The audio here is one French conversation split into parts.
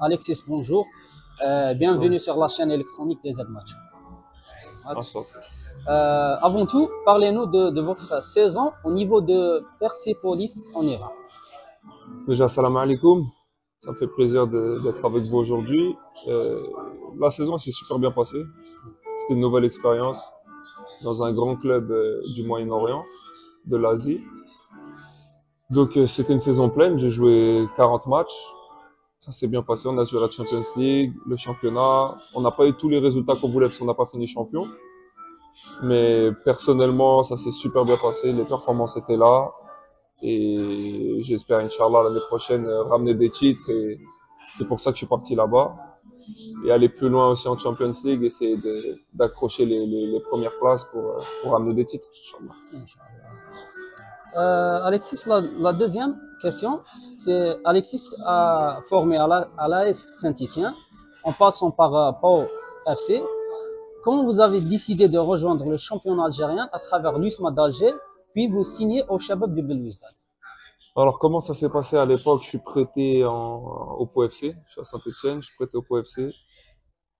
Alexis, bonjour. Bienvenue sur la chaîne électronique des Z-Match. Enchanté. Avant tout, parlez-nous de votre saison au niveau de Persépolis en Iran. Déjà, salam alaikum. Ça me fait plaisir d'être avec vous aujourd'hui. La saison s'est super bien passée. C'était une nouvelle expérience dans un grand club du Moyen-Orient, de l'Asie. Donc, c'était une saison pleine. J'ai joué 40 matchs. Ça s'est bien passé. On a joué la Champions League, le championnat. On n'a pas eu tous les résultats qu'on voulait parce qu'on n'a pas fini champion. Mais personnellement, ça s'est super bien passé. Les performances étaient là. Et j'espère, Inch'Allah, l'année prochaine, ramener des titres. Et c'est pour ça que je suis parti là-bas. Et aller plus loin aussi en Champions League, essayer d'accrocher les premières places pour ramener des titres, Inch'Allah. Alexis, la deuxième question, c'est Alexis a formé à l'AS Saint-Étienne en passant par Pau FC. Comment vous avez décidé de rejoindre le championnat algérien à travers l'USMA d'Alger, puis vous signez au Shabab de Belouizdad? Alors, comment ça s'est passé à l'époque? Je suis prêté au Pau FC. Je suis à Saint-Etienne, je suis prêté au Pau FC.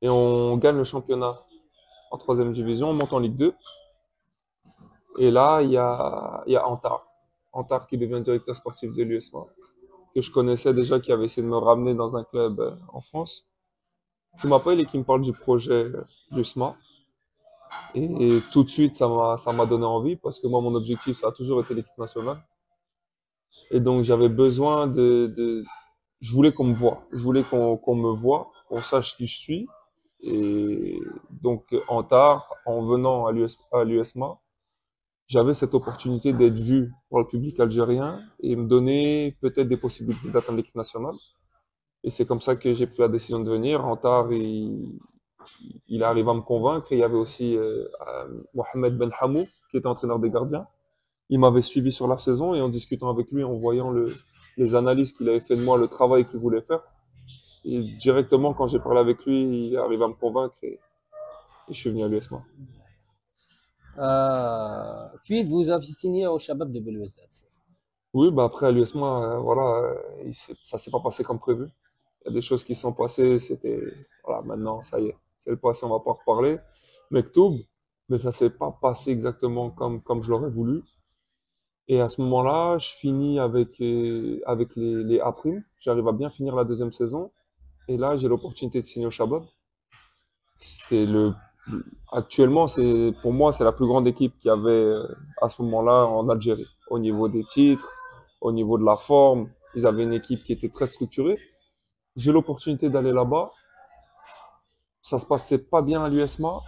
Et on gagne le championnat en troisième division, on monte en Ligue 2. Et là, il y a Antar. Antar qui devient directeur sportif de l'USMA, que je connaissais déjà, qui avait essayé de me ramener dans un club en France. Qui m'appelle et qui me parle du projet l'USMA. Et tout de suite, ça m'a donné envie parce que moi, mon objectif, ça a toujours été l'équipe nationale. Et donc, j'avais besoin je voulais qu'on me voie. Je voulais qu'on me voie, qu'on sache qui je suis. Et donc, en tard, en venant à l'USMA, j'avais cette opportunité d'être vu par le public algérien et me donner peut-être des possibilités d'atteindre l'équipe nationale. Et c'est comme ça que j'ai pris la décision de venir. En tard, il arrive à me convaincre. Et il y avait aussi Mohamed Ben Hamou, qui était entraîneur des gardiens. Il m'avait suivi sur la saison et en discutant avec lui, en voyant les analyses qu'il avait fait de moi, le travail qu'il voulait faire. Et directement, quand j'ai parlé avec lui, il arrive à me convaincre et je suis venu à l'USMA. Puis vous avez signé au Shabab de Belouizdad. Oui, bah après à l'USMA, voilà, ça s'est pas passé comme prévu. Il y a des choses qui sont passées, voilà, maintenant, ça y est, c'est le passé, on va pas en reparler. Mektoub, mais ça s'est pas passé exactement comme je l'aurais voulu. Et à ce moment-là, je finis avec les A'. J'arrive à bien finir la deuxième saison. Et là, j'ai l'opportunité de signer au Shabab. C'est actuellement, pour moi, c'est la plus grande équipe qu'il y avait à ce moment-là en Algérie. Au niveau des titres, au niveau de la forme, ils avaient une équipe qui était très structurée. J'ai l'opportunité d'aller là-bas. Ça se passait pas bien à l'USMA.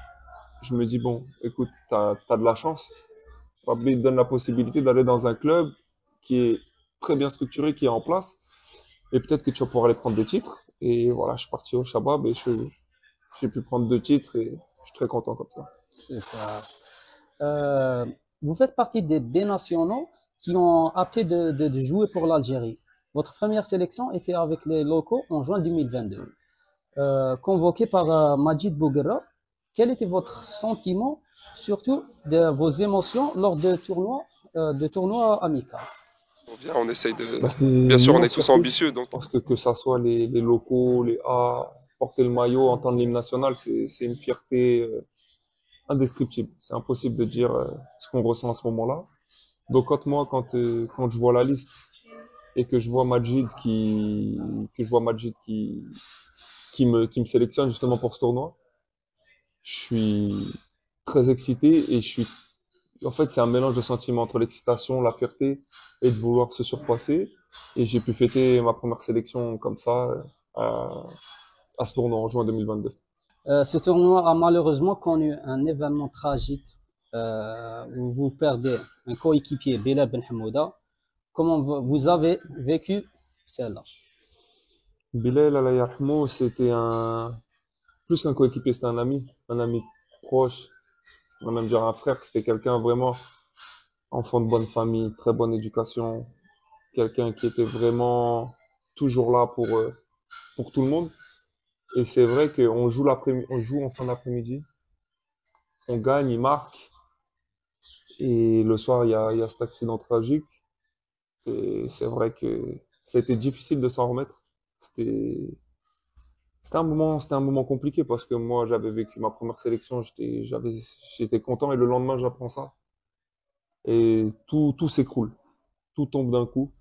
Je me dis, bon, écoute, t'as de la chance. Rabbi te donne la possibilité d'aller dans un club qui est très bien structuré, qui est en place. Et peut-être que tu vas pouvoir aller prendre des titres. Et voilà, je suis parti au Shabab et j'ai pu prendre 2 titres et je suis très content comme ça. C'est ça. Vous faites partie des binationaux qui ont opté de jouer pour l'Algérie. Votre première sélection était avec les locaux en juin 2022. Convoqué par Majid Bouguera, quel était votre sentiment, surtout de vos émotions lors de tournois amicaux? Bien, on essaye de. Bah, c'est Bien une sûr, on est immense tous surprise ambitieux, donc parce que ça soit les locaux, les A, porter le maillot, entendre l'hymne national, c'est une fierté indescriptible. C'est impossible de dire ce qu'on ressent à ce moment-là. Donc quand je vois la liste et que je vois Majid qui me sélectionne justement pour ce tournoi, je suis très excité et en fait, c'est un mélange de sentiments entre l'excitation, la fierté et de vouloir se surpasser. Et j'ai pu fêter ma première sélection comme ça à, à ce tournoi en juin 2022. Ce tournoi a malheureusement connu un événement tragique où vous perdez un coéquipier, Bilal Ben Hamouda. Comment vous avez vécu celle-là? Bilal, Allah yarhamou, c'était plus qu'un coéquipier, c'était un ami proche, on va même dire un frère. C'était quelqu'un vraiment enfant de bonne famille, très bonne éducation, quelqu'un qui était vraiment toujours là pour tout le monde. Et c'est vrai qu'on joue on joue en fin d'après-midi, on gagne, il marque, et le soir, il y a cet accident tragique. Et c'est vrai que ça a été difficile de s'en remettre. C'était, C'était un moment compliqué parce que moi, j'avais vécu ma première sélection, j'étais content et le lendemain, j'apprends ça. Et tout s'écroule. Tout tombe d'un coup.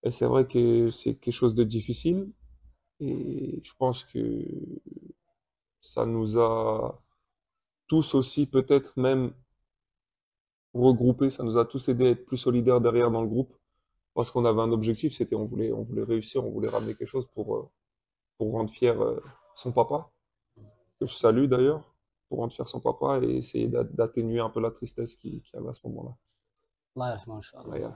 Et c'est vrai que c'est quelque chose de difficile. Et je pense que ça nous a tous aussi, peut-être même regroupés, ça nous a tous aidés à être plus solidaires derrière dans le groupe. Parce qu'on avait un objectif, c'était on voulait réussir, on voulait ramener quelque chose pour rendre fier son papa, que je salue d'ailleurs, pour rendre fier son papa et essayer d'atténuer un peu la tristesse qu'il y avait à ce moment-là. Allah yarhamou, Inch'Allah.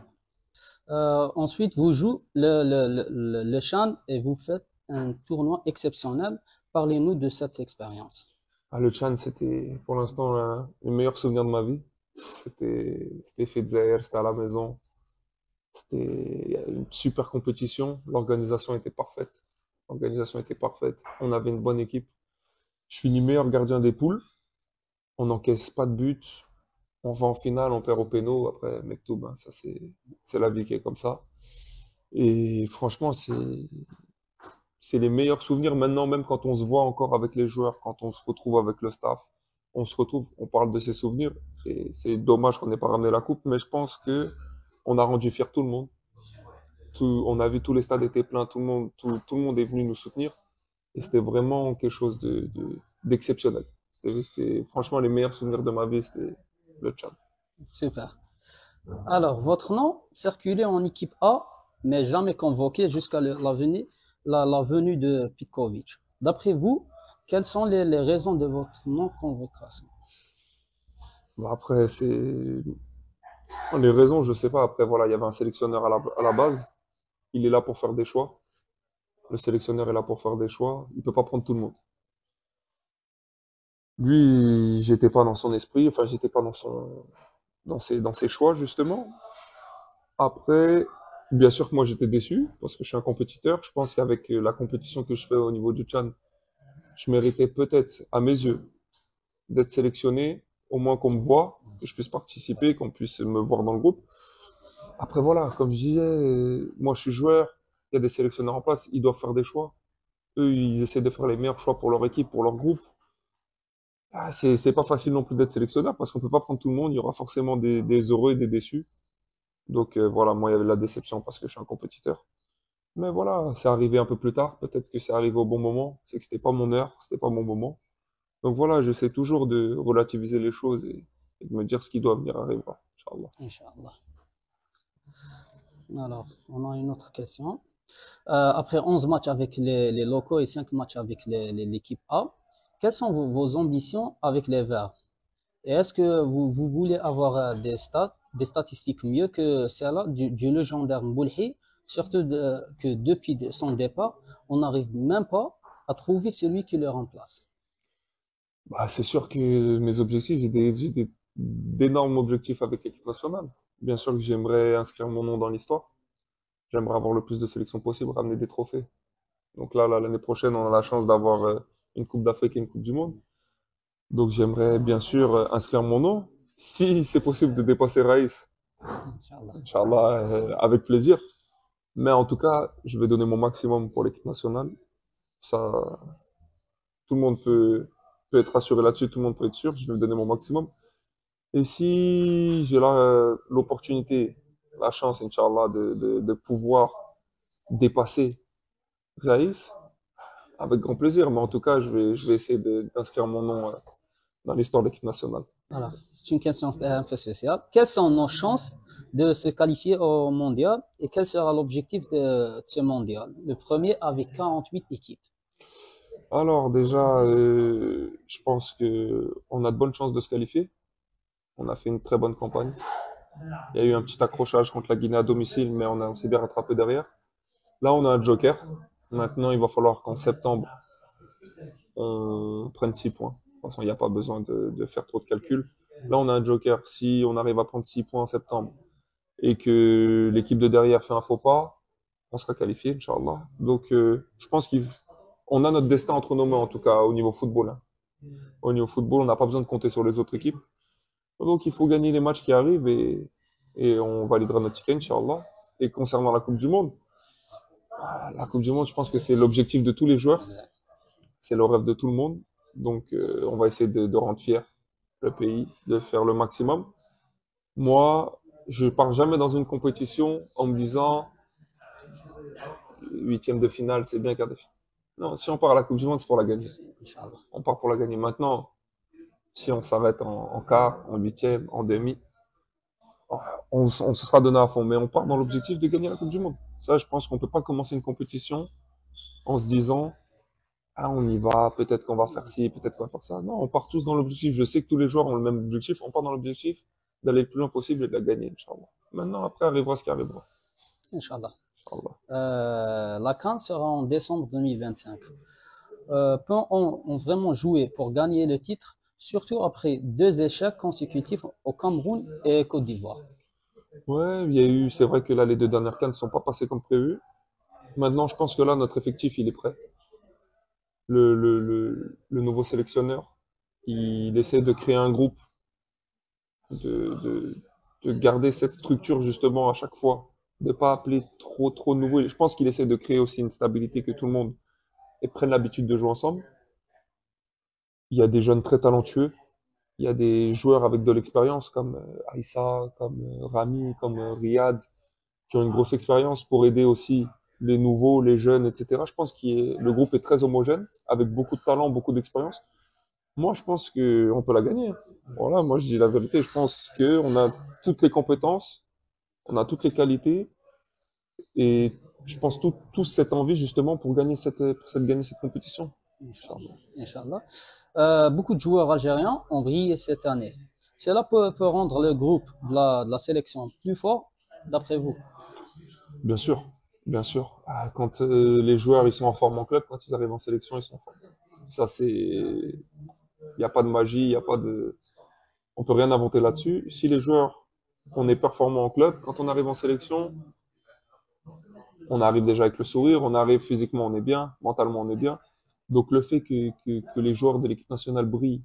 Regarde. Ensuite, vous jouez le CHAN et vous faites un tournoi exceptionnel. Parlez-nous de cette expérience. Ah, le Tchad, c'était pour l'instant le meilleur souvenir de ma vie. C'était fait de Zaïre, c'était à la maison. C'était une super compétition. L'organisation était parfaite. L'organisation était parfaite. On avait une bonne équipe. Je finis meilleur gardien des poules. On n'encaisse pas de but. On va en finale, on perd au péno. Après, Mektoub, hein, ça c'est la vie qui est comme ça. Et franchement, c'est les meilleurs souvenirs maintenant, même quand on se voit encore avec les joueurs, quand on se retrouve avec le staff. On se retrouve, on parle de ces souvenirs. Et c'est dommage qu'on n'ait pas ramené la coupe, mais je pense que on a rendu fier tout le monde. On a vu tous les stades étaient pleins, tout le monde est venu nous soutenir. Et c'était vraiment quelque chose d'exceptionnel. C'était franchement les meilleurs souvenirs de ma vie, c'était le Tchad. Super. Alors, votre nom circulait en équipe A, mais jamais convoqué jusqu'à la venue de Petkovic. D'après vous, quelles sont les raisons de votre non-convocation? Bon, après, c'est les raisons, je sais pas. Après, voilà, il y avait un sélectionneur à la base. Il est là pour faire des choix. Le sélectionneur est là pour faire des choix. Il peut pas prendre tout le monde. Lui, j'étais pas dans son esprit. Enfin, j'étais pas dans ses choix justement. Après, bien sûr que moi j'étais déçu parce que je suis un compétiteur. Je pense qu'avec la compétition que je fais au niveau du Tchad, je méritais peut-être, à mes yeux, d'être sélectionné, au moins qu'on me voit, que je puisse participer, qu'on puisse me voir dans le groupe. Après voilà, comme je disais, moi je suis joueur, il y a des sélectionneurs en place, ils doivent faire des choix. Eux, ils essaient de faire les meilleurs choix pour leur équipe, pour leur groupe. Ah, c'est pas facile non plus d'être sélectionneur parce qu'on peut pas prendre tout le monde, il y aura forcément des heureux et des déçus. Donc voilà, moi il y avait la déception parce que je suis un compétiteur. Mais voilà, c'est arrivé un peu plus tard, peut-être que c'est arrivé au bon moment, c'est que c'était pas mon heure, c'était pas mon moment. Donc voilà, j'essaie toujours de relativiser les choses et de me dire ce qui doit venir arrivera, Inch'Allah. Inch'Allah. Alors, on a une autre question. Après 11 matchs avec les locaux et 5 matchs avec l'équipe A, quelles sont vos ambitions avec les Verts? Et est-ce que vous voulez avoir des statistiques mieux que celles du légendaire Mboulhi, surtout que depuis son départ, on n'arrive même pas à trouver celui qui le remplace? Bah, c'est sûr que mes objectifs, d'énormes objectifs avec l'équipe nationale. Bien sûr que j'aimerais inscrire mon nom dans l'histoire. J'aimerais avoir le plus de sélections possible, ramener des trophées. Donc là, l'année prochaine, on a la chance d'avoir une Coupe d'Afrique et une Coupe du Monde. Donc j'aimerais bien sûr inscrire mon nom. Si c'est possible de dépasser Raïs, Inch'Allah. Inch'Allah, avec plaisir. Mais en tout cas, je vais donner mon maximum pour l'équipe nationale. Ça, tout le monde peut être rassuré là-dessus, tout le monde peut être sûr. Je vais donner mon maximum. Et si j'ai l'opportunité, la chance, Inch'Allah, de pouvoir dépasser Raïs, avec grand plaisir. Mais en tout cas, je vais essayer d'inscrire mon nom dans l'histoire de l'équipe nationale. Alors, c'est une question un peu spéciale. Quelles sont nos chances de se qualifier au mondial et quel sera l'objectif de ce mondial? Le premier avec 48 équipes. Alors déjà, je pense que on a de bonnes chances de se qualifier. On a fait une très bonne campagne. Il y a eu un petit accrochage contre la Guinée à domicile, mais on s'est bien rattrapé derrière. Là, on a un joker. Maintenant, il va falloir qu'en septembre, on prenne 6 points. De toute façon, il n'y a pas besoin de faire trop de calculs. Là, on a un joker. Si on arrive à prendre 6 points en septembre et que l'équipe de derrière fait un faux pas, on sera qualifié, Inch'Allah. Donc, je pense qu'on a notre destin entre nos mains, en tout cas, au niveau football, hein. Au niveau football, on n'a pas besoin de compter sur les autres équipes. Donc, il faut gagner les matchs qui arrivent et on validera notre ticket, Inch'Allah. Et concernant la Coupe du Monde, la Coupe du Monde, je pense que c'est l'objectif de tous les joueurs. C'est le rêve de tout le monde. Donc, on va essayer de rendre fier le pays, de faire le maximum. Moi, je pars jamais dans une compétition en me disant huitième de finale, c'est bien quart de finale. Non, si on part à la Coupe du Monde, c'est pour la gagner. Inch'Allah. On part pour la gagner. Maintenant, si on s'arrête en quart, en huitième, en demi, on se sera donné à fond. Mais on part dans l'objectif de gagner la Coupe du Monde. Ça, je pense qu'on peut pas commencer une compétition en se disant, ah, on y va, peut-être qu'on va faire ci, peut-être qu'on va faire ça. Non, on part tous dans l'objectif. Je sais que tous les joueurs ont le même objectif. On part dans l'objectif d'aller le plus loin possible et de la gagner, Inch'Allah. Maintenant, après, arrivera ce qui arrivera. Inch'Allah. Inch'Allah. La CAN sera en décembre 2025. Peut-on vraiment jouer pour gagner le titre, surtout après 2 échecs consécutifs au Cameroun et Côte d'Ivoire? Ouais, il y a eu, c'est vrai que là, les 2 dernières CAN ne sont pas passées comme prévu. Maintenant, je pense que là, notre effectif, il est prêt. Le nouveau sélectionneur, il essaie de créer un groupe, de, de, de garder cette structure justement à chaque fois, de pas appeler trop de nouveaux. Je pense qu'il essaie de créer aussi une stabilité que tout le monde prenne l'habitude de jouer ensemble. Il y a des jeunes très talentueux, il y a des joueurs avec de l'expérience comme Aïssa, comme Rami, comme Riyad, qui ont une grosse expérience pour aider aussi les nouveaux, les jeunes, etc. Je pense que le groupe est très homogène, avec beaucoup de talent, beaucoup d'expérience. Moi, je pense qu'on peut la gagner. Voilà, moi, je dis la vérité. Je pense qu'on a toutes les compétences, on a toutes les qualités, et je pense tous cette envie justement pour gagner gagner cette compétition. Inch'Allah. Inch'Allah. Beaucoup de joueurs algériens ont brillé cette année. Cela peut rendre le groupe de la sélection plus fort, d'après vous? Bien sûr, bien sûr. Ah, quand les joueurs ils sont en forme en club, quand ils arrivent en sélection, ils sont en forme. Ça, il n'y a pas de magie, il y a pas de, on peut rien inventer là-dessus. Si les joueurs, on est performants en club, quand on arrive en sélection, on arrive déjà avec le sourire, on arrive physiquement, on est bien, mentalement, on est bien. Donc le fait que les joueurs de l'équipe nationale brillent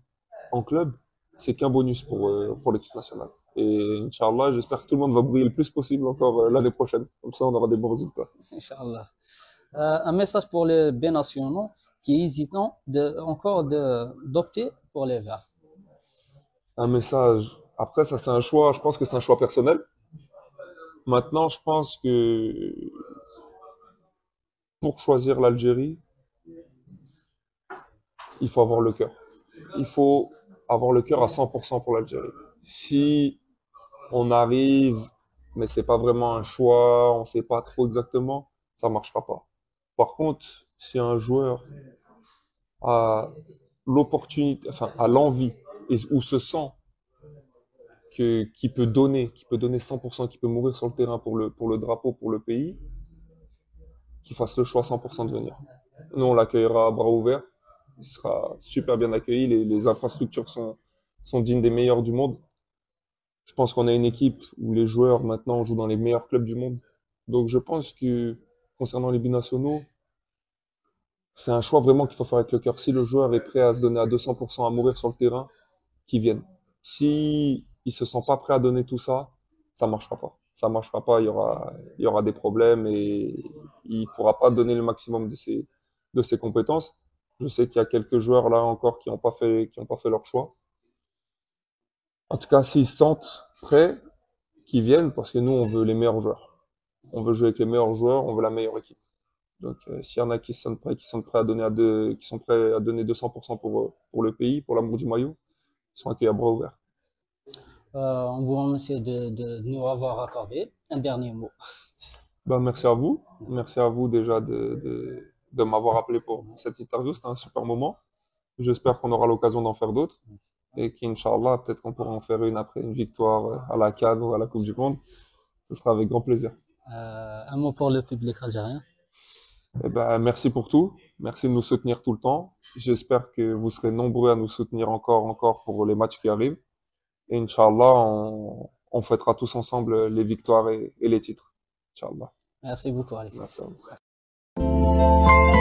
en club, c'est qu'un bonus pour l'équipe nationale. Et Inch'Allah, j'espère que tout le monde va briller le plus possible encore l'année prochaine. Comme ça, on aura des bons résultats. Inch'Allah. Un message pour les binationaux qui hésitent encore d'opter pour les Verts. Un message. Après, ça, c'est un choix. Je pense que c'est un choix personnel. Maintenant, je pense que pour choisir l'Algérie, il faut avoir le cœur. Il faut avoir le cœur à 100% pour l'Algérie. Si on arrive, mais c'est pas vraiment un choix, on sait pas trop exactement, ça marchera pas. Par contre, si un joueur a l'opportunité, enfin, a l'envie ou se sent qu'il peut donner 100%, qu'il peut mourir sur le terrain pour le drapeau, pour le pays, qu'il fasse le choix 100% de venir. Nous, on l'accueillera à bras ouverts. Il sera super bien accueilli. Les infrastructures sont dignes des meilleures du monde. Je pense qu'on a une équipe où les joueurs maintenant jouent dans les meilleurs clubs du monde. Donc je pense que concernant les binationaux, c'est un choix vraiment qu'il faut faire avec le cœur. Si le joueur est prêt à se donner à 200%, à mourir sur le terrain, qu'il vienne. Si il se sent pas prêt à donner tout ça, ça marchera pas. Ça marchera pas, il y aura des problèmes et il pourra pas donner le maximum de ses compétences. Je sais qu'il y a quelques joueurs là encore qui ont pas fait leur choix. En tout cas, s'ils se sentent prêts, qu'ils viennent parce que nous, on veut les meilleurs joueurs. On veut jouer avec les meilleurs joueurs, on veut la meilleure équipe. Donc, s'il y en a qui se sentent prêts, qui sont prêts à donner 200% pour le pays, pour l'amour du maillot, ils sont accueillis à bras ouverts. On vous remercie de nous avoir accordé. Un dernier mot. Ben, merci à vous. Merci à vous déjà de m'avoir appelé pour cette interview. C'était un super moment. J'espère qu'on aura l'occasion d'en faire d'autres. Et qu'Inch'Allah, peut-être qu'on pourra en faire une après une victoire à la CAN ou à la Coupe du Monde. Ce sera avec grand plaisir. Un mot pour le public algérien. Eh ben, merci pour tout. Merci de nous soutenir tout le temps. J'espère que vous serez nombreux à nous soutenir encore pour les matchs qui arrivent. Et Inch'Allah, on fêtera tous ensemble les victoires et les titres. Inch'Allah. Merci beaucoup, Alex. Merci à vous.